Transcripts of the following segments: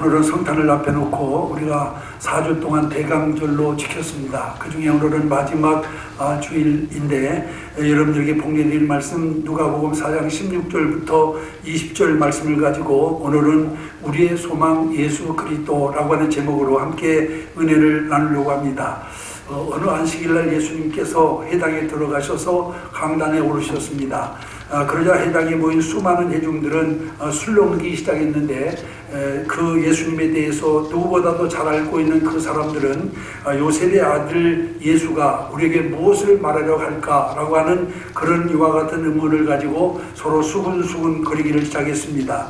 오늘은 성탄을 앞에 놓고 우리가 4주 동안 대강절로 지켰습니다. 그 중에 오늘은 마지막 주일인데 여러분들에게 복려드릴 말씀 누가복음 4장 16절부터 20절 말씀을 가지고 오늘은 우리의 소망 예수 그리스도라고 하는 제목으로 함께 은혜를 나누려고 합니다. 어느 안식일날 예수님께서 회당에 들어가셔서 강단에 오르셨습니다. 그러자 회당에 모인 수많은 회중들은 술렁이기 시작했는데 그 예수님에 대해서 누구보다도 잘 알고 있는 그 사람들은 요셉의 아들 예수가 우리에게 무엇을 말하려고 할까라고 하는 그런 이와 같은 의문을 가지고 서로 수근수근 거리기를 시작했습니다.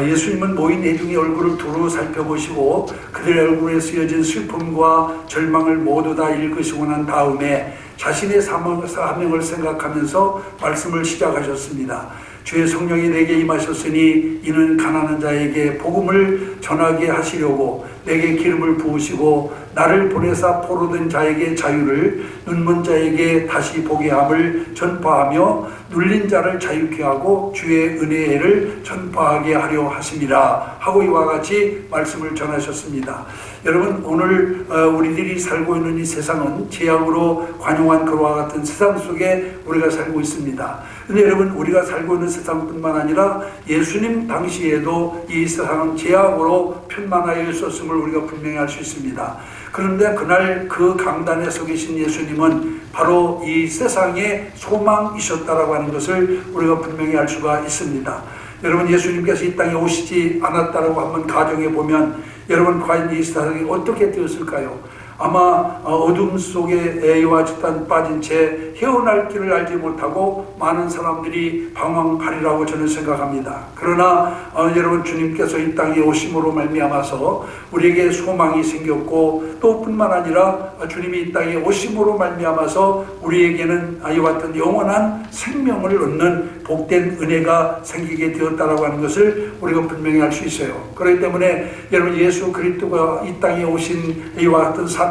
예수님은 모인 회중의 얼굴을 두루 살펴보시고 그들의 얼굴에 쓰여진 슬픔과 절망을 모두 다 읽으시고 난 다음에 자신의 사명을 생각하면서 말씀을 시작하셨습니다. 주의 성령이 내게 임하셨으니 이는 가난한 자에게 복음을 전하게 하시려고 내게 기름을 부으시고 나를 보내사 포로된 자에게 자유를, 눈먼 자에게 다시 보게 함을 전파하며 눌린 자를 자유케 하고 주의 은혜를 전파하게 하려 하심이라 하고 이와 같이 말씀을 전하셨습니다. 여러분, 오늘 우리들이 살고 있는 이 세상은 죄악으로 관용한 그와 같은 세상 속에 우리가 살고 있습니다. 근데 여러분, 우리가 살고 있는 세상뿐만 아니라 예수님 당시에도 이 세상은 죄악으로 편만하여 있었음을 우리가 분명히 알 수 있습니다. 그런데 그날 그 강단에 서 계신 예수님은 바로 이 세상의 소망이셨다라고 하는 것을 우리가 분명히 알 수가 있습니다. 여러분, 예수님께서 이 땅에 오시지 않았다라고 한번 가정해 보면 여러분, 과연 이 세상이 어떻게 되었을까요? 아마 어둠 속에 애와 집단 빠진 채 헤어날 길을 알지 못하고 많은 사람들이 방황하리라고 저는 생각합니다. 그러나 여러분, 주님께서 이 땅에 오심으로 말미암아서 우리에게 소망이 생겼고 또 뿐만 아니라 주님이 이 땅에 오심으로 말미암아서 우리에게는 이와 같은 영원한 생명을 얻는 복된 은혜가 생기게 되었다라고 하는 것을 우리가 분명히 알 수 있어요. 그렇기 때문에 여러분, 예수 그리스도가 이 땅에 오신 이와 같은 사건은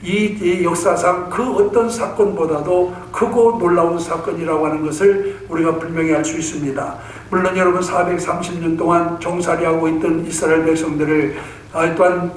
이 역사상 그 어떤 사건보다도 크고 놀라운 사건이라고 하는 것을 우리가 분명히 알 수 있습니다. 물론 여러분, 430년 동안 종살이하고 있던 이스라엘 백성들을 또한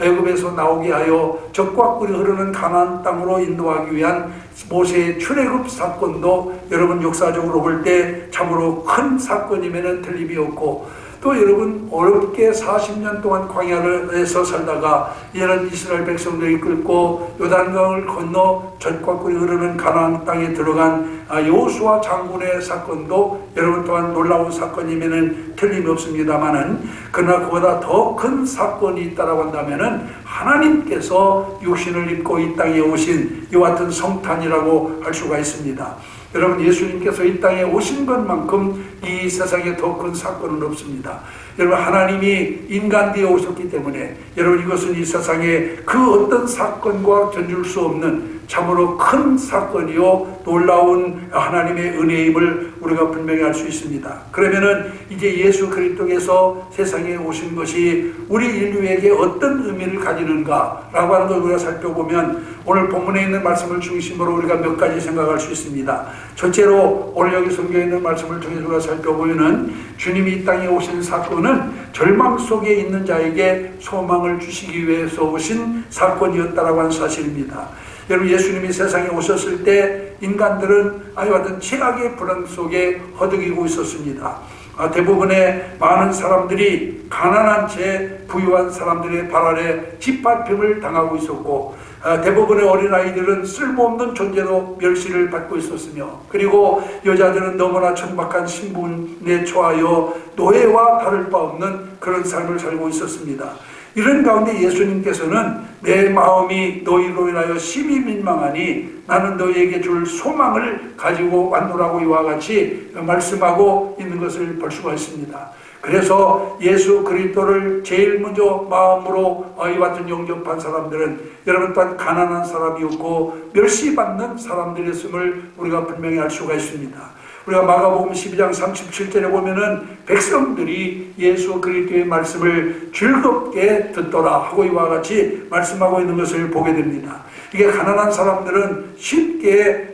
애굽에서 나오게 하여 적과 꿀이 흐르는 가나안 땅으로 인도하기 위한 모세의 출애굽 사건도 여러분, 역사적으로 볼 때 참으로 큰 사건임에는 틀림이 없고, 또 여러분, 어렵게 40년 동안 광야에서 살다가 이제는 이스라엘 백성들이 끌고 요단강을 건너 젖과 꿀이 흐르는 가나안 땅에 들어간 여호수아 장군의 사건도 여러분 또한 놀라운 사건이면은 틀림이 없습니다만은, 그러나 그보다 더 큰 사건이 있다라고 한다면은 하나님께서 육신을 입고 이 땅에 오신 이와 같은 성탄이라고 할 수가 있습니다. 여러분, 예수님께서 이 땅에 오신 것만큼 이 세상에 더 큰 사건은 없습니다. 여러분, 하나님이 인간 되어 오셨기 때문에 여러분, 이것은 이 세상에 그 어떤 사건과 견줄 수 없는 참으로 큰 사건이요 놀라운 하나님의 은혜임을 우리가 분명히 알 수 있습니다. 그러면은 이제 예수 그리스도께서 세상에 오신 것이 우리 인류에게 어떤 의미를 가지는가라고 하는 걸 우리가 살펴보면 오늘 본문에 있는 말씀을 중심으로 우리가 몇 가지 생각할 수 있습니다. 첫째로 오늘 여기 성경에 있는 말씀을 통해서 우리가 살펴보면은 주님이 이 땅에 오신 사건은 절망 속에 있는 자에게 소망을 주시기 위해서 오신 사건이었다라고 하는 사실입니다. 여러분, 예수님이 세상에 오셨을 때 인간들은 아이와 같은 최악의 불안 속에 허덕이고 있었습니다. 대부분의 많은 사람들이 가난한 채 부유한 사람들의 발 아래 짓밟힘을 당하고 있었고, 대부분의 어린아이들은 쓸모없는 존재로 멸시를 받고 있었으며, 그리고 여자들은 너무나 천박한 신분에 처하여 노예와 다를 바 없는 그런 삶을 살고 있었습니다. 이런 가운데 예수님께서는 내 마음이 너희로 인하여 심히 민망하니 나는 너희에게 줄 소망을 가지고 왔노라고 이와 같이 말씀하고 있는 것을 볼 수가 있습니다. 그래서 예수 그리스도를 제일 먼저 마음으로 이와 같은 영접한 사람들은 여러분 또한 가난한 사람이었고 멸시받는 사람들이었음을 우리가 분명히 알 수가 있습니다. 우리가 마가복음 12장 37절에 보면은 백성들이 예수 그리스도의 말씀을 즐겁게 듣더라 하고 이와 같이 말씀하고 있는 것을 보게 됩니다. 이게 가난한 사람들은 쉽게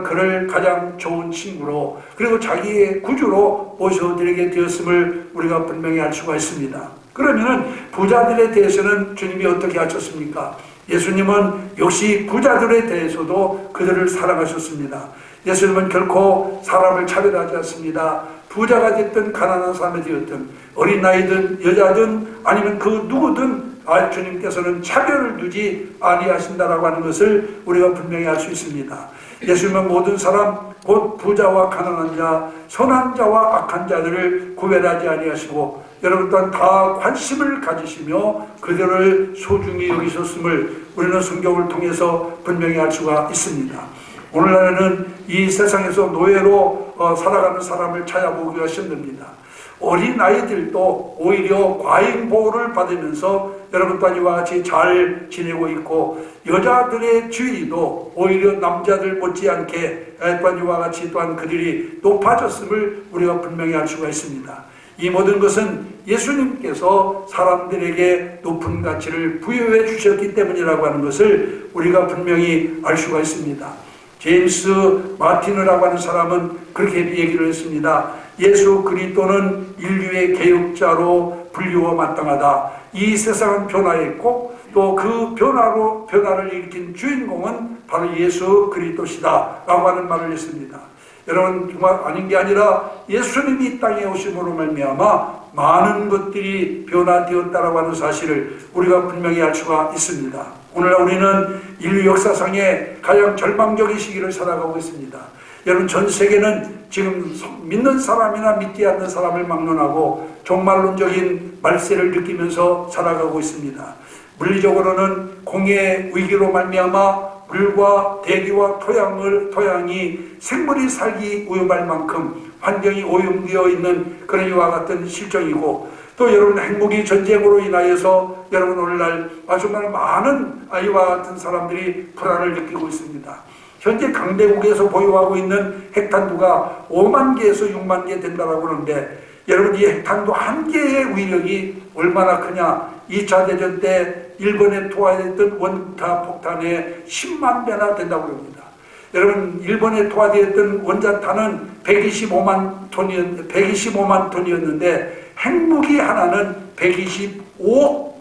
그를 가장 좋은 친구로 그리고 자기의 구주로 모셔드리게 되었음을 우리가 분명히 알 수가 있습니다. 그러면은 부자들에 대해서는 주님이 어떻게 하셨습니까? 예수님은 역시 부자들에 대해서도 그들을 사랑하셨습니다. 예수님은 결코 사람을 차별하지 않습니다. 부자가 됐든 가난한 사람이 되었든 어린아이든 여자든 아니면 그 누구든 주님께서는 차별을 두지 아니하신다라고 하는 것을 우리가 분명히 알 수 있습니다. 예수님은 모든 사람 곧 부자와 가난한 자, 선한 자와 악한 자들을 구별하지 아니하시고 여러분 또한 다 관심을 가지시며 그들을 소중히 여기셨음을 우리는 성경을 통해서 분명히 알 수가 있습니다. 오늘날에는 이 세상에서 노예로 살아가는 사람을 찾아보기가 힘듭니다. 어린아이들도 오히려 과잉 보호를 받으면서 여러분 또한 이와 같이 잘 지내고 있고 여자들의 지위도 오히려 남자들 못지않게 또한 이와 같이 또한 그들이 높아졌음을 우리가 분명히 알 수가 있습니다. 이 모든 것은 예수님께서 사람들에게 높은 가치를 부여해 주셨기 때문이라고 하는 것을 우리가 분명히 알 수가 있습니다. 제임스 마틴이라고 하는 사람은 그렇게 얘기를 했습니다. 예수 그리스도는 인류의 개혁자로 분류와 마땅하다. 이 세상은 변화했고 또 그 변화를 일으킨 주인공은 바로 예수 그리스도시다 라고 하는 말을 했습니다. 여러분 정말 아닌 게 아니라 예수님이 이 땅에 오심으로 말미암아 많은 것들이 변화되었다라고 하는 사실을 우리가 분명히 알 수가 있습니다. 오늘날 우리는 인류 역사상의 가장 절망적인 시기를 살아가고 있습니다. 여러분 전 세계는 지금 믿는 사람이나 믿지 않는 사람을 막론하고 종말론적인 말세를 느끼면서 살아가고 있습니다. 물리적으로는 공해 위기로 말미암아 물과 대기와 토양이 생물이 살기 위험할 만큼 환경이 오염되어 있는 그런 이와 같은 실정이고 또 여러분 핵무기 전쟁으로 인하여서 여러분 오늘날 정말 많은 이와 같은 사람들이 불안을 느끼고 있습니다. 현재 강대국에서 보유하고 있는 핵탄두가 5만 개에서 6만 개 된다고 하는데 여러분 이 핵탄두 한 개의 위력이 얼마나 크냐. 2차 대전 때 일본에 투하했던 원자 폭탄의 10만 배나 된다고 합니다. 여러분 일본에 투하되었던 원자탄은 125만 톤이었는데 핵무기 하나는 125억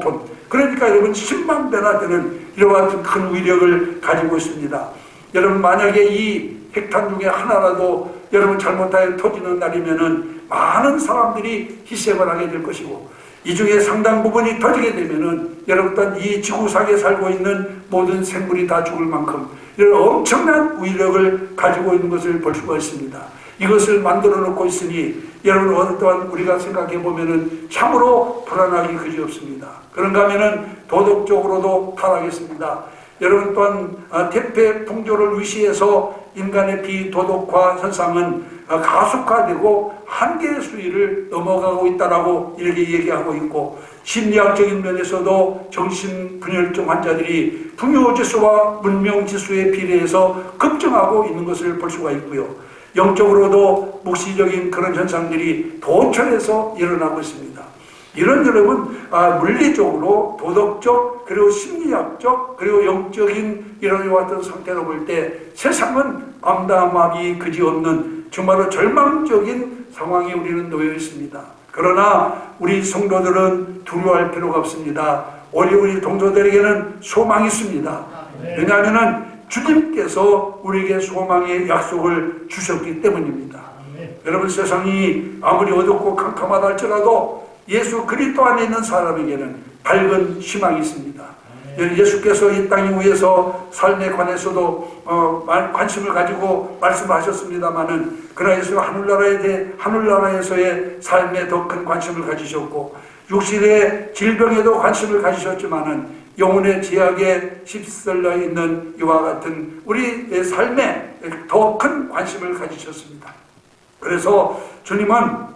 톤. 그러니까 여러분 10만 배나 되는 이와 같은 큰 위력을 가지고 있습니다. 여러분 만약에 이 핵탄 중에 하나라도 여러분 잘못하여 터지는 날이면은 많은 사람들이 희생을 하게 될 것이고 이 중에 상당 부분이 터지게 되면은 여러분 또한 이 지구상에 살고 있는 모든 생물이 다 죽을 만큼 이런 엄청난 위력을 가지고 있는 것을 볼 수가 있습니다. 이것을 만들어 놓고 있으니 여러분 어느 또한 우리가 생각해 보면은 참으로 불안하기 그지없습니다. 그런가 하면은 도덕적으로도 타락했습니다. 여러분 또한 대패풍조를 위시해서 인간의 비도덕화 현상은 가속화되고 한계의 수위를 넘어가고 있다라고 이렇게 얘기하고 있고 심리학적인 면에서도 정신분열증 환자들이 풍요지수와 문명지수에 비례해서 급증하고 있는 것을 볼 수가 있고요. 영적으로도 묵시적인 그런 현상들이 도처에서 일어나고 있습니다. 이런 여러분 물리적으로 도덕적 그리고 심리학적 그리고 영적인 이런 이와 같은 상태로 볼 때 세상은 암담하기 그지없는 정말로 절망적인 상황에 우리는 놓여 있습니다. 그러나 우리 성도들은 두려워할 필요가 없습니다. 오히려 우리 동료들에게는 소망이 있습니다. 왜냐하면 주님께서 우리에게 소망의 약속을 주셨기 때문입니다. 여러분 세상이 아무리 어둡고 캄캄하다 할지라도 예수 그리스도 안에 있는 사람에게는 밝은 희망이 있습니다. 예수께서 이 땅 위에서 삶에 관해서도 관심을 가지고 말씀하셨습니다마는 그러나 예수 하늘나라에서의 삶에 더 큰 관심을 가지셨고 육신의 질병에도 관심을 가지셨지만은 영혼의 제약에 휩쓸려 있는 이와 같은 우리의 삶에 더 큰 관심을 가지셨습니다. 그래서 주님은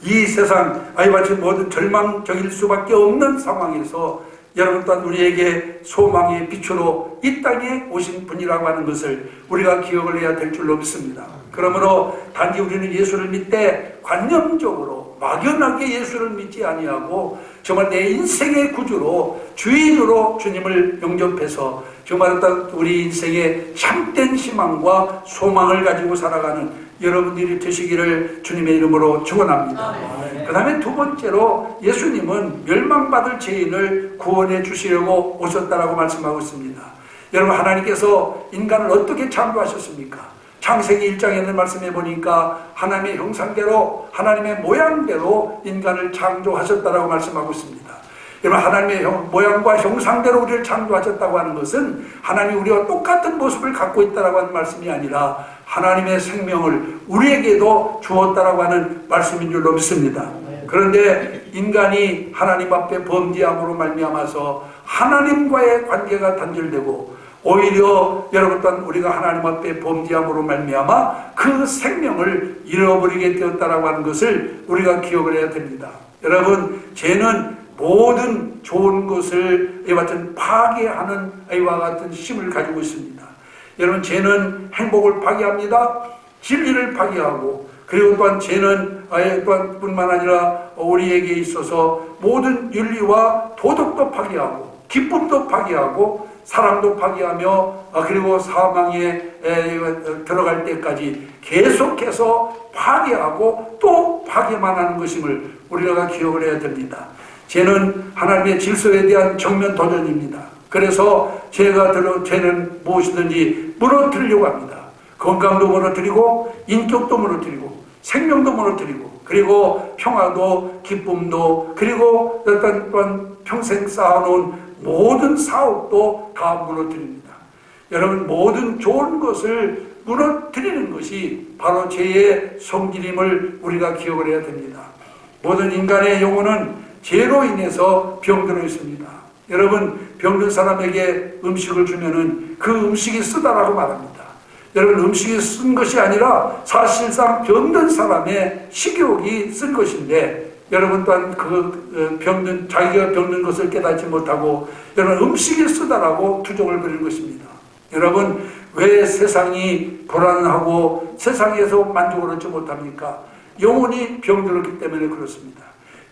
이 세상 아이같이 모든 절망적일 수밖에 없는 상황에서 여러분 또한 우리에게 소망의 빛으로 이 땅에 오신 분이라고 하는 것을 우리가 기억을 해야 될 줄로 믿습니다. 그러므로 단지 우리는 예수를 믿되 관념적으로 막연하게 예수를 믿지 아니하고 정말 내 인생의 구주로 주인으로 주님을 영접해서 정말 우리 인생의 참된 희망과 소망을 가지고 살아가는 여러분들이 되시기를 주님의 이름으로 축원합니다. 그 다음에 두 번째로 예수님은 멸망받을 죄인을 구원해 주시려고 오셨다라고 말씀하고 있습니다. 여러분, 하나님께서 인간을 어떻게 창조하셨습니까? 창세기 1장에 있는 말씀해 보니까 하나님의 형상대로 하나님의 모양대로 인간을 창조하셨다라고 말씀하고 있습니다. 여러분, 하나님의 모양과 형상대로 우리를 창조하셨다고 하는 것은 하나님이 우리와 똑같은 모습을 갖고 있다라고 하는 말씀이 아니라 하나님의 생명을 우리에게도 주었다라고 하는 말씀인 줄로 믿습니다. 그런데 인간이 하나님 앞에 범죄함으로 말미암아서 하나님과의 관계가 단절되고 오히려 여러분 또한 우리가 하나님 앞에 범죄함으로 말미암아 그 생명을 잃어버리게 되었다라고 하는 것을 우리가 기억을 해야 됩니다. 여러분, 죄는 모든 좋은 것을 이와 같은 파괴하는 이와 같은 힘을 가지고 있습니다. 여러분, 죄는 행복을 파괴합니다. 진리를 파괴하고, 그리고 또한 죄는 또한 뿐만 아니라 우리에게 있어서 모든 윤리와 도덕도 파괴하고 기쁨도 파괴하고 사랑도 파괴하며 그리고 사망에 들어갈 때까지 계속해서 파괴하고 또 파괴만 하는 것임을 우리가 기억을 해야 됩니다. 죄는 하나님의 질서에 대한 정면 도전입니다. 그래서 죄는 무엇이든지 무너뜨리려고 합니다. 건강도 무너뜨리고 인격도 무너뜨리고 생명도 무너뜨리고 그리고 평화도 기쁨도 그리고 어떤 평생 쌓아놓은 모든 사업도 다 무너뜨립니다. 여러분, 모든 좋은 것을 무너뜨리는 것이 바로 죄의 성질임을 우리가 기억을 해야 됩니다. 모든 인간의 영혼은 죄로 인해서 병들어 있습니다. 여러분, 병든 사람에게 음식을 주면은 그 음식이 쓰다라고 말합니다. 여러분, 음식이 쓴 것이 아니라 사실상 병든 사람의 식욕이 쓴 것인데 여러분 또한 자기가 병든 것을 깨닫지 못하고 여러분 음식이 쓰다라고 투정을 부리는 것입니다. 여러분, 왜 세상이 불안하고 세상에서 만족을 얻지 못합니까? 영혼이 병들었기 때문에 그렇습니다.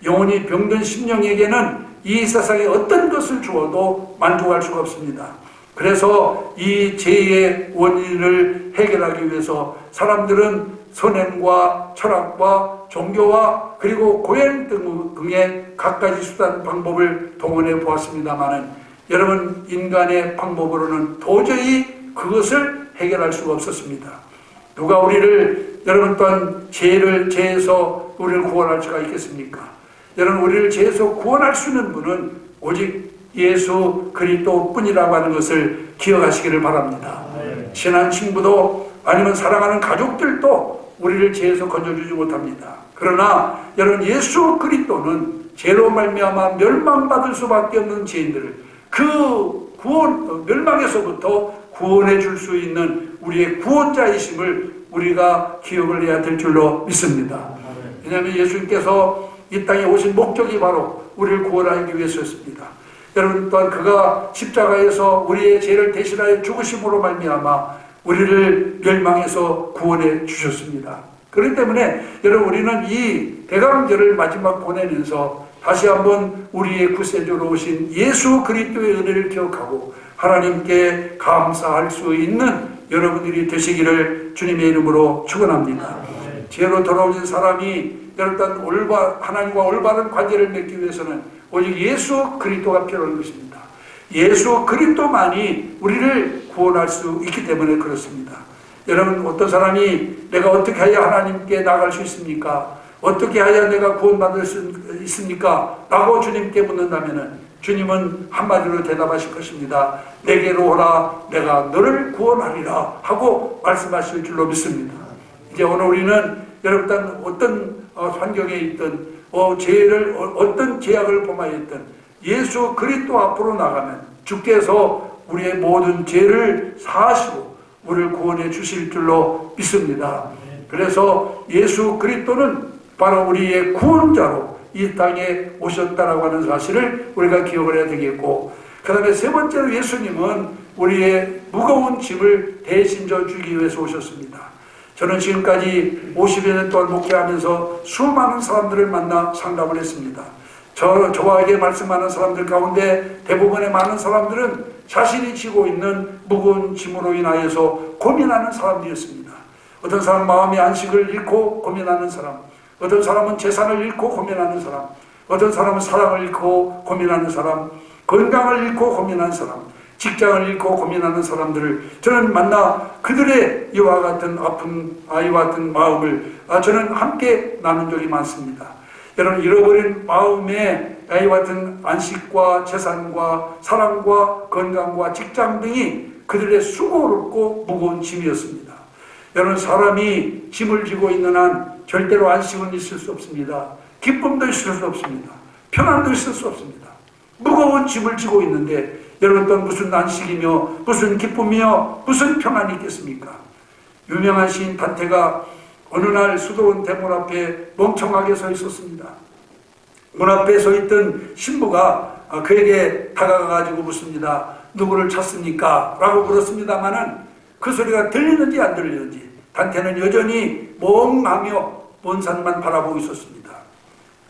영혼이 병든 심령에게는 이 세상에 어떤 것을 주어도 만족할 수가 없습니다. 그래서 이 죄의 원인을 해결하기 위해서 사람들은 선행과 철학과 종교와 그리고 고행 등의 갖가지 수단 방법을 동원해 보았습니다마는 여러분, 인간의 방법으로는 도저히 그것을 해결할 수가 없었습니다. 누가 우리를 여러분 또한 죄에서 우리를 구원할 수가 있겠습니까? 여러분, 우리를 죄에서 구원할 수 있는 분은 오직 예수 그리스도뿐이라고 하는 것을 기억하시기를 바랍니다. 친한 친구도 아니면 사랑하는 가족들도 우리를 죄에서 건져주지 못합니다. 그러나 여러분, 예수 그리스도는 죄로 말미암아 멸망받을 수밖에 없는 죄인들을 그 멸망에서부터 구원해 줄 수 있는 우리의 구원자이심을 우리가 기억을 해야 될 줄로 믿습니다. 왜냐하면 예수님께서 이 땅에 오신 목적이 바로 우리를 구원하기 위해서였습니다. 여러분, 또한 그가 십자가에서 우리의 죄를 대신하여 죽으심으로 말미암아 우리를 멸망에서 구원해 주셨습니다. 그렇기 때문에 여러분, 우리는 이 대강절을 마지막 보내면서 다시 한번 우리의 구세주로 오신 예수 그리스도의 은혜를 기억하고 하나님께 감사할 수 있는 여러분들이 되시기를 주님의 이름으로 축원합니다. 죄로 돌아오신 사람이 여러분 하나님과 올바른 관계를 맺기 위해서는 오직 예수 그리스도가 필요한 것입니다. 예수 그리스도만이 우리를 구원할 수 있기 때문에 그렇습니다. 여러분, 어떤 사람이 내가 어떻게 해야 하나님께 나갈 수 있습니까? 어떻게 해야 내가 구원받을 수 있습니까? 라고 주님께 묻는다면 주님은 한마디로 대답하실 것입니다. 내게로 오라, 내가 너를 구원하리라 하고 말씀하실 줄로 믿습니다. 이제 오늘 우리는 여러분 어떤 환경에 있든 죄를 어떤 죄악을 범하였든 예수 그리스도 앞으로 나가면 주께서 우리의 모든 죄를 사하시고 우리를 구원해 주실 줄로 믿습니다. 그래서 예수 그리스도는 바로 우리의 구원자로 이 땅에 오셨다라고 하는 사실을 우리가 기억을 해야 되겠고, 그 다음에 세 번째로 예수님은 우리의 무거운 짐을 대신 져 주기 위해서 오셨습니다. 저는 지금까지 50여 년 동안 목회하면서 수많은 사람들을 만나 상담을 했습니다. 저와에게 말씀하는 사람들 가운데 대부분의 많은 사람들은 자신이 지고 있는 무거운 짐으로 인하여서 고민하는 사람들이었습니다. 어떤 사람은 마음의 안식을 잃고 고민하는 사람, 어떤 사람은 재산을 잃고 고민하는 사람, 어떤 사람은 사랑을 잃고 고민하는 사람, 건강을 잃고 고민하는 사람, 직장을 잃고 고민하는 사람들을 저는 만나 그들의 이와 같은 아픈 아이와 같은 마음을 저는 함께 나눈 적이 많습니다. 여러분, 잃어버린 마음에 아이와 같은 안식과 재산과 사랑과 건강과 직장 등이 그들의 수고롭고 무거운 짐이었습니다. 여러분, 사람이 짐을 지고 있는 한 절대로 안식은 있을 수 없습니다. 기쁨도 있을 수 없습니다. 평안도 있을 수 없습니다. 무거운 짐을 지고 있는데 여러분, 또 무슨 안식이며 무슨 기쁨이며 무슨 평안이 있겠습니까? 유명한 시인 단테가 어느 날 수도원 대문 앞에 멍청하게 서 있었습니다. 문 앞에 서 있던 신부가 그에게 다가가가지고 묻습니다. 누구를 찾습니까? 라고 물었습니다마는 그 소리가 들리는지 안 들리는지 단테는 여전히 멍하며 먼 산만 바라보고 있었습니다.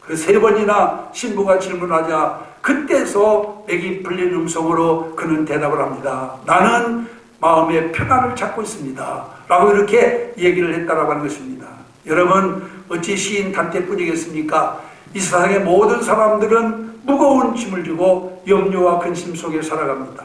그 세 번이나 신부가 질문하자 그때서 맥이 풀린 음성으로 그는 대답을 합니다. 나는 마음의 평안을 찾고 있습니다. 라고 이렇게 얘기를 했다라고 하는 것입니다. 여러분, 어찌 시인 단테뿐이겠습니까? 이 세상의 모든 사람들은 무거운 짐을 지고 염려와 근심 속에 살아갑니다.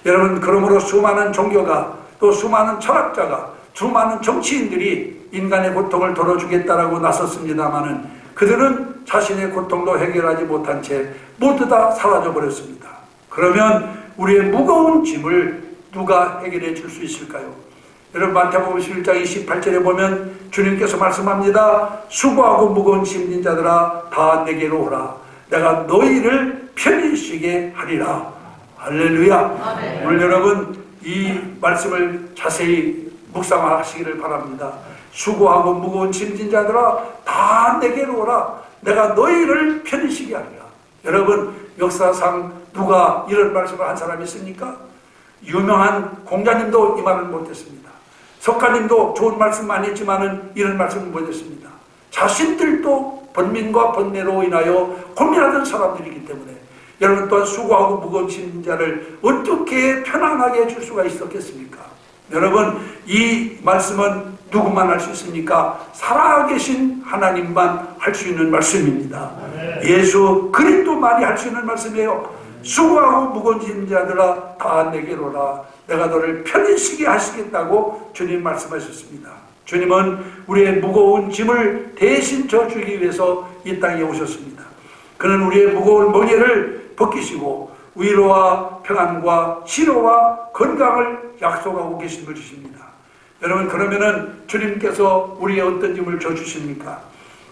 여러분, 그러므로 수많은 종교가 또 수많은 철학자가 수많은 정치인들이 인간의 고통을 덜어주겠다라고 나섰습니다마는 그들은 자신의 고통도 해결하지 못한 채 모두 다 사라져버렸습니다. 그러면 우리의 무거운 짐을 누가 해결해 줄 수 있을까요? 여러분, 마태복음 11장 28절에 보면 주님께서 말씀합니다. 수고하고 무거운 짐진 자들아 다 내게로 오라. 내가 너희를 편히 쉬게 하리라. 할렐루야. 네. 오늘 여러분 이 말씀을 자세히 묵상하시기를 바랍니다. 수고하고 무거운 짐진 자들아 다 내게로 오라. 내가 너희를 편히 쉬게 하리라. 여러분, 역사상 누가 이런 말씀을 한 사람이 있습니까? 유명한 공자님도 이 말을 못했습니다. 석가님도 좋은 말씀 많이 했지만은 이런 말씀을 못했습니다. 자신들도 번민과 번뇌로 인하여 고민하던 사람들이기 때문에 여러분 또한 수고하고 무거운 짐진 자를 어떻게 편안하게 해줄 수가 있었겠습니까? 여러분, 이 말씀은 누구만 할 수 있습니까? 살아계신 하나님만 할 수 있는 말씀입니다. 예수 그리스도만이 할 수 있는 말씀이에요. 수고하고 무거운 짐진 자들아 다 내게로 오라. 내가 너를 편히 쉬게 하시겠다고 주님 말씀하셨습니다. 주님은 우리의 무거운 짐을 대신 져주기 위해서 이 땅에 오셨습니다. 그는 우리의 무거운 멍에를 벗기시고 위로와 평안과 치료와 건강을 약속하고 계신 걸 주십니다. 여러분, 그러면은 주님께서 우리의 어떤 짐을 져주십니까?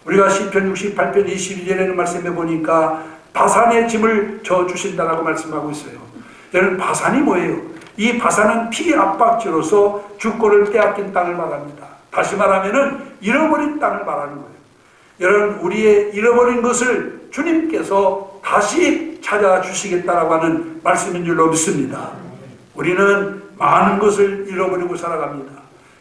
우리가 시편 68편 22절에는 말씀해 보니까 바산의 짐을 져주신다라고 말씀하고 있어요. 여러분, 바산이 뭐예요? 이 바산은 피압박지로서 주권을 빼앗긴 땅을 말합니다. 다시 말하면은 잃어버린 땅을 말하는 거예요. 여러분, 우리의 잃어버린 것을 주님께서 다시 찾아주시겠다라고 하는 말씀인 줄로 믿습니다. 우리는 많은 것을 잃어버리고 살아갑니다.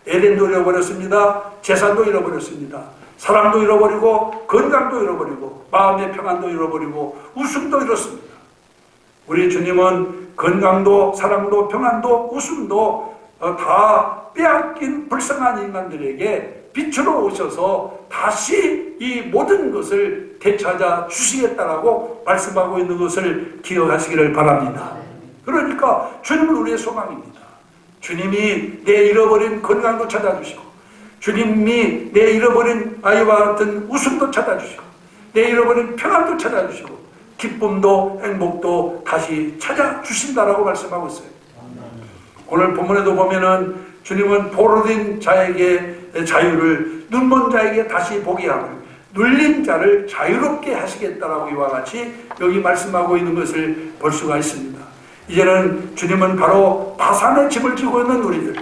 에덴도 잃어버렸습니다. 재산도 잃어버렸습니다. 사랑도 잃어버리고 건강도 잃어버리고 마음의 평안도 잃어버리고 웃음도 잃었습니다. 우리 주님은 건강도 사랑도 평안도 웃음도 다 빼앗긴 불쌍한 인간들에게 빛으로 오셔서 다시 이 모든 것을 되찾아 주시겠다라고 말씀하고 있는 것을 기억하시기를 바랍니다. 그러니까 주님은 우리의 소망입니다. 주님이 내 잃어버린 건강도 찾아주시고 주님이 내 잃어버린 아이와 같은 웃음도 찾아주시고 내 잃어버린 평안도 찾아주시고 기쁨도 행복도 다시 찾아주신다라고 말씀하고 있어요. 오늘 본문에도 보면은 주님은 포로된 자에게 자유를, 눈먼 자에게 다시 보게 함을, 눌린 자를 자유롭게 하시겠다라고 이와 같이 여기 말씀하고 있는 것을 볼 수가 있습니다. 이제는 주님은 바로 바산의 짐을 지고 있는 우리들,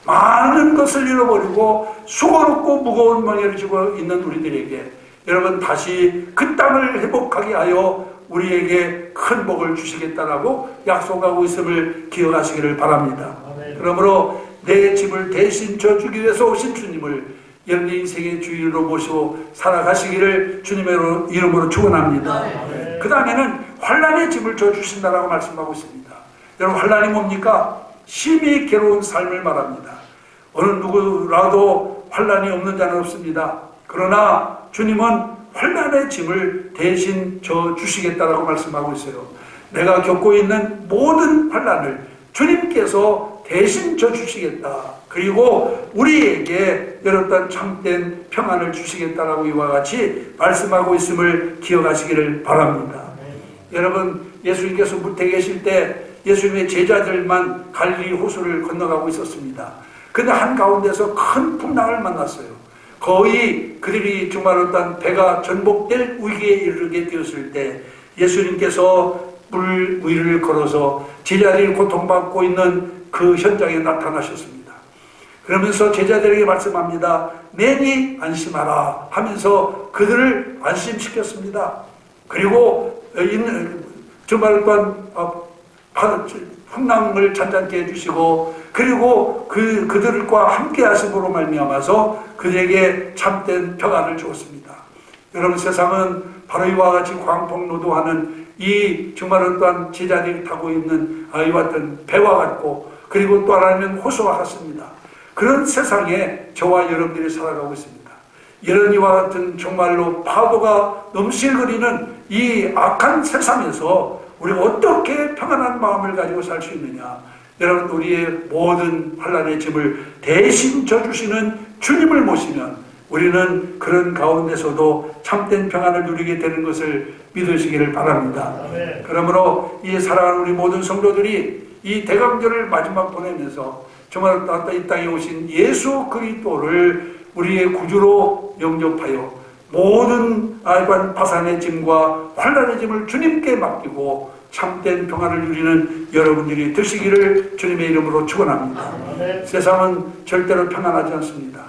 많은 것을 잃어버리고 수고롭고 무거운 멍에를 지고 있는 우리들에게 여러분 다시 그 땅을 회복하게 하여 우리에게 큰 복을 주시겠다라고 약속하고 있음을 기억하시기를 바랍니다. 그러므로 내 짐을 대신 져주기 위해서 오신 주님을 여러분의 인생의 주인으로 모시고 살아가시기를 주님의 이름으로 축원합니다. 그 다음에는 환난의 짐을 져주신다라고 말씀하고 있습니다. 여러분, 환난이 뭡니까? 심히 괴로운 삶을 말합니다. 어느 누구라도 환난이 없는 자는 없습니다. 그러나 주님은 환난의 짐을 대신 져 주시겠다라고 말씀하고 있어요. 내가 겪고 있는 모든 환난을 주님께서 대신 져 주시겠다. 그리고 우리에게 여러 참된 평안을 주시겠다라고 이와 같이 말씀하고 있음을 기억하시기를 바랍니다. 여러분, 예수님께서 무태 계실 때 예수님의 제자들만 갈릴리 호수를 건너가고 있었습니다. 근데 한가운데서 큰 풍랑을 만났어요. 거의 그들이 정말 어떤 배가 전복될 위기에 이르게 되었을 때 예수님께서 물 위를 걸어서 제자들이 고통받고 있는 그 현장에 나타나셨습니다. 그러면서 제자들에게 말씀합니다. 내니 안심하라 하면서 그들을 안심시켰습니다. 그리고 정말 어떤 풍랑을 잔잔케 해주시고 그리고 그들과 함께 하심으로 말미암아서 그들에게 참된 평안을 주었습니다. 여러분, 세상은 바로 이와 같이 광풍노도하는 이 정말 어떠한 제자들이 타고 있는 이와 같은 배와 같고 그리고 또 하나는 호수와 같습니다. 그런 세상에 저와 여러분들이 살아가고 있습니다. 이런 이와 같은 정말로 파도가 넘실거리는 이 악한 세상에서 우리가 어떻게 평안한 마음을 가지고 살 수 있느냐. 여러분, 우리의 모든 환난의 짐을 대신 져주시는 주님을 모시면 우리는 그런 가운데서도 참된 평안을 누리게 되는 것을 믿으시기를 바랍니다. 아멘. 그러므로 이 사랑하는 우리 모든 성도들이 이 대강절을 마지막 보내면서 정말 이 땅에 오신 예수 그리스도를 우리의 구주로 영접하여 모든 파산의 짐과 환난의 짐을 주님께 맡기고 참된 평안을 누리는 여러분들이 되시기를 주님의 이름으로 축원합니다. 세상은 절대로 평안하지 않습니다.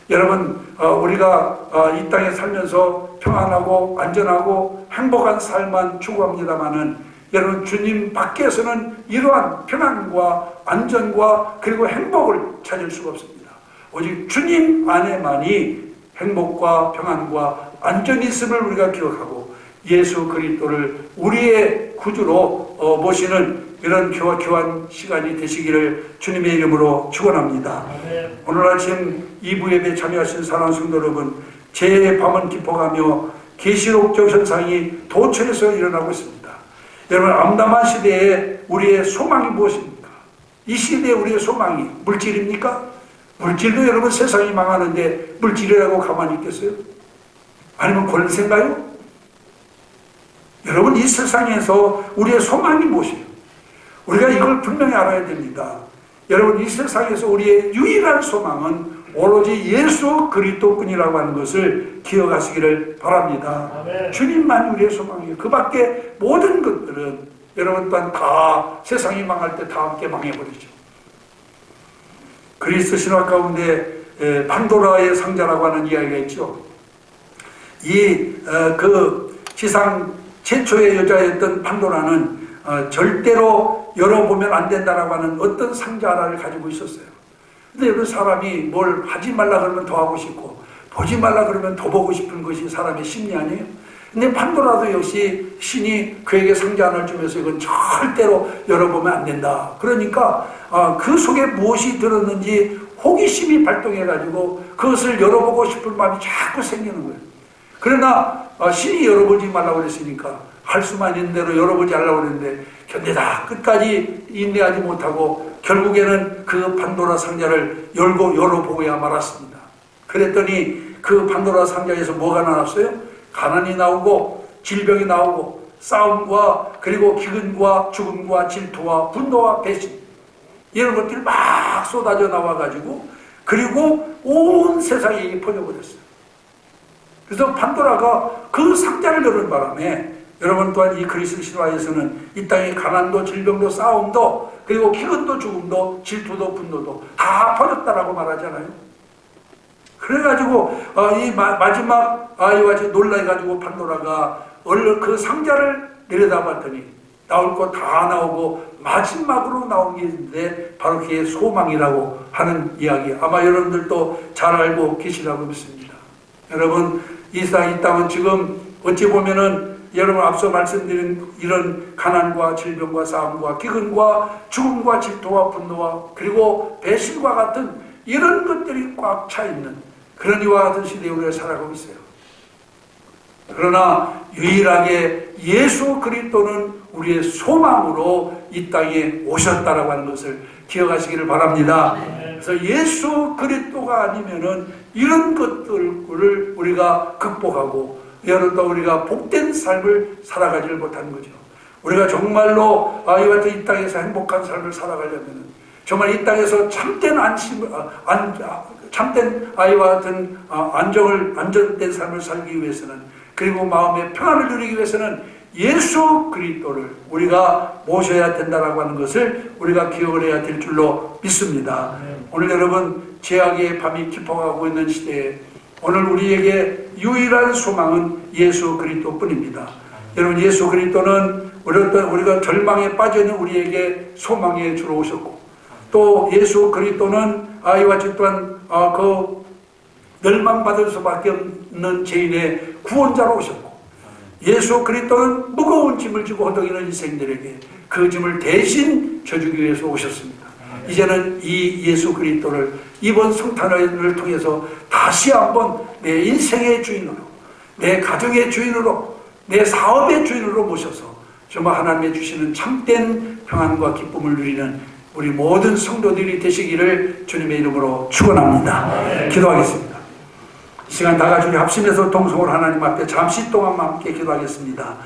여러분, 우리가 이 땅에 살면서 평안하고 안전하고 행복한 삶만 추구합니다마는 여러분, 주님 밖에서는 이러한 평안과 안전과 그리고 행복을 찾을 수가 없습니다. 오직 주님 안에만이 행복과 평안과 안전이 있음을 우리가 기억하고 예수 그리스도를 우리의 구주로 모시는 이런 교환 시간이 되시기를 주님의 이름으로 축원합니다. 오늘 아침 2부 예배 참여하신 사랑하는 성도 여러분, 제 밤은 깊어가며 계시록적 현상이 도처에서 일어나고 있습니다. 여러분, 암담한 시대에 우리의 소망이 무엇입니까? 이 시대에 우리의 소망이 물질입니까? 물질도 여러분 세상이 망하는데 물질이라고 가만히 있겠어요? 아니면 권세인가요? 여러분, 이 세상에서 우리의 소망이 무엇이에요? 우리가 이걸 분명히 알아야 됩니다. 여러분, 이 세상에서 우리의 유일한 소망은 오로지 예수 그리스도뿐이라고 하는 것을 기억하시기를 바랍니다. 아멘. 주님만 우리의 소망이에요. 그 밖에 모든 것들은 여러분 또한 다 세상이 망할 때 다 함께 망해버리죠. 그리스 신화 가운데 판도라의 상자라고 하는 이야기가 있죠. 그 지상 최초의 여자였던 판도라는 절대로 열어보면 안 된다라고 하는 어떤 상자 하나를 가지고 있었어요. 근데 여러분, 사람이 뭘 하지 말라 그러면 더 하고 싶고 보지 말라 그러면 더 보고 싶은 것이 사람의 심리 아니에요? 근데 판도라도 역시 신이 그에게 상자 하나를 주면서 이건 절대로 열어보면 안 된다. 그러니까 그 속에 무엇이 들었는지 호기심이 발동해가지고 그것을 열어보고 싶은 마음이 자꾸 생기는 거예요. 그러나 신이 열어보지 말라고 그랬으니까 할 수만 있는 대로 열어보지 않으려고 그랬는데 견디다 끝까지 인내하지 못하고 결국에는 그 판도라 상자를 열어보고야 말았습니다. 그랬더니 그 판도라 상자에서 뭐가 나왔어요? 가난이 나오고 질병이 나오고 싸움과 그리고 기근과 죽음과 질투와 분노와 배신, 이런 것들이 막 쏟아져 나와가지고 그리고 온 세상에 퍼져버렸어요. 그래서 판도라가 그 상자를 여는 바람에 여러분 또한 이 그리스 신화에서는 이 땅의 가난도 질병도 싸움도 그리고 기근도 죽음도 질투도 분노도 다 버렸다라고 말하잖아요. 그래가지고 이 마지막 이와 같이 놀라가지고 판도라가 얼른 그 상자를 내려다봤더니 나올 거 다 나오고 마지막으로 나온 게 있는데 바로 그게 소망이라고 하는 이야기, 아마 여러분들도 잘 알고 계시라고 믿습니다. 여러분, 이 땅은 지금 어찌 보면은 여러분 앞서 말씀드린 이런 가난과 질병과 싸움과 기근과 죽음과 질투와 분노와 그리고 배신과 같은 이런 것들이 꽉 차 있는 그런 이와 같은 시대에 우리가 살아가고 있어요. 그러나 유일하게 예수 그리스도는 우리의 소망으로 이 땅에 오셨다라고 하는 것을 기억하시기를 바랍니다. 그래서 예수 그리스도가 아니면은 이런 것들을 우리가 극복하고 여러분 우리가 복된 삶을 살아가지를 못하는 거죠. 우리가 정말로 이와 같은 이 땅에서 행복한 삶을 살아가려면은 정말 이 땅에서 참된 참된 아이와 같은 안전된 삶을 살기 위해서는, 그리고 마음의 평안을 누리기 위해서는 예수 그리스도를 우리가 모셔야 된다라고 하는 것을 우리가 기억을 해야 될 줄로 믿습니다. 오늘 여러분 죄악의 밤이 깊어가고 있는 시대에 오늘 우리에게 유일한 소망은 예수 그리스도뿐입니다. 여러분 예수 그리스도는 우리가 절망에 빠져 있는 우리에게 소망의 주로 오셨고, 또 예수 그리스도는 이와 같이 또한 그 멸망받을 수밖에 없는 죄인의 구원자로 오셨고, 예수 그리스도는 무거운 짐을 지고 허덕이는 인생들에게 그 짐을 대신 져주기 위해서 오셨습니다. 이제는 이 예수 그리스도를 이번 성탄을 통해서 다시 한번 내 인생의 주인으로, 내 가정의 주인으로, 내 사업의 주인으로 모셔서 정말 하나님의 주시는 참된 평안과 기쁨을 누리는 우리 모든 성도들이 되시기를 주님의 이름으로 축원합니다. 기도하겠습니다. 이 시간 다 같이 우리 합심해서 동성으로 하나님 앞에 잠시 동안 함께 기도하겠습니다.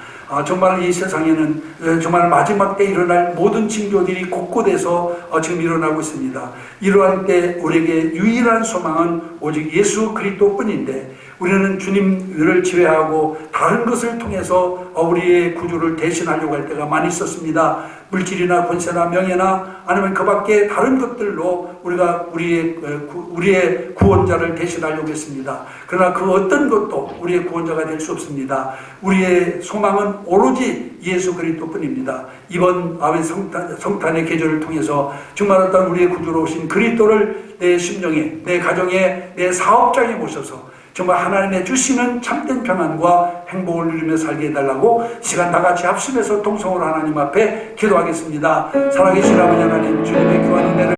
정말 이 세상에는 정말 마지막 때 일어날 모든 징조들이 곳곳에서 지금 일어나고 있습니다. 이러한 때 우리에게 유일한 소망은 오직 예수 그리스도뿐인데, 우리는 주님을 제외하고 다른 것을 통해서 우리의 구주를 대신하려고 할 때가 많이 있었습니다. 물질이나 권세나 명예나 아니면 그 밖에 다른 것들로 우리가 우리의 구원자를 대신하려고 했습니다. 그러나 그 어떤 것도 우리의 구원자가 될 수 없습니다. 우리의 소망은 오로지 예수 그리스도뿐입니다. 이번 성탄의 계절을 통해서 정말 어떤 우리의 구주로 오신 그리스도를 내 심령에, 내 가정에, 내 사업장에 모셔서 정말 하나님의 주시는 참된 평안과 행복을 누리며 살게 해달라고 시간 다 같이 합심해서 동성으로 하나님 앞에 기도하겠습니다. 살아계신 아버지 하나님, 주님의 교한 은혜를